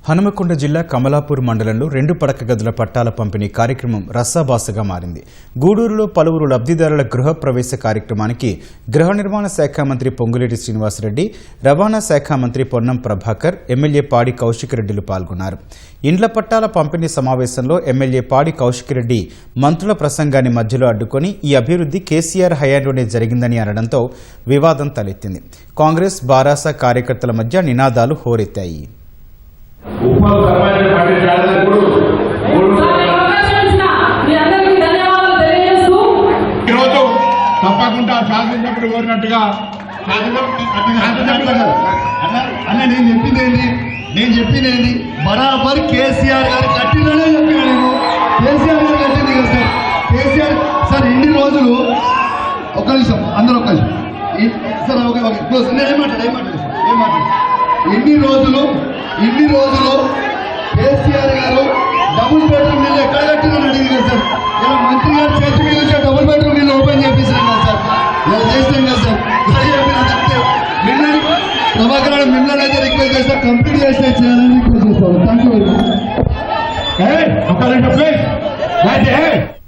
హనుమకొండ జిల్లా కమలాపూర్ మండలంలో 2 పడక గదుల పట్టాల పంపిణీ కార్యక్రమం రసాభాసగా మారింది. గూడూరులో పలువురు లబ్ధిదారుల గృహ ప్రవేశ కార్యక్రమానికి గృహ నిర్మాణ శాఖ మంత్రి పొంగులేటి శ్రీనివాసరెడ్డి, రవాణా శాఖ మంత్రి పొన్నం ప్రభాకర్, ఎమ్మెల్యే పాడి కౌశిక్ రెడ్డిలు పాల్గొన్నారు. ఇండ్ల పట్టాల పంపిణీ సమావేశంలో ఎమ్మెల్యే పాడి కౌశిక్ రెడ్డి మంత్రుల ప్రసంగాన్ని మధ్యలో అడ్డుకొని ఈ అభివృద్ధి కేసీఆర్ హయాంలోనే జరిగిందని అనడంతో వివాదం తలెత్తింది. కాంగ్రెస్ బారాస కార్యకర్తల మధ్య నినాదాలు హోరెత్తాయి. తప్పకుండా శాసనసభ్యుడు కోరినట్టుగా నేను చెప్పింది బరాబర్ కేసీఆర్ గారు కట్టిననే చెప్పినా. నేను కేసీఆర్ గారు కట్టింది కదా సార్. కేసీఆర్ సార్ ఇన్ని రోజులు ఒక్క నిమిషం అందరూ ఒక్క నిమిషం సార్. నేను ఏమాట్లాడు ఇన్ని రోజులు కేసీఆర్ గారు డబుల్ బెడ్రూమ్ ఇల్లు ఎక్కడ కట్టినని అడిగింది కదా సార్. ఇలా మంత్రి గారు చేతి మీద డబుల్ బెడ్రూమ్ ఇల్లు ఓపెన్ చేపించాం కదా సార్. ఇలా చేస్తాం కదా సార్. మిమ్మల్ని ప్రభాకర్ మిమ్మల్ని అయితే రిక్వెస్ట్ చేస్తా, కంప్లీట్ చేస్తే చేయాలని రిక్వెస్ట్ చేస్తాను. Thank you very much.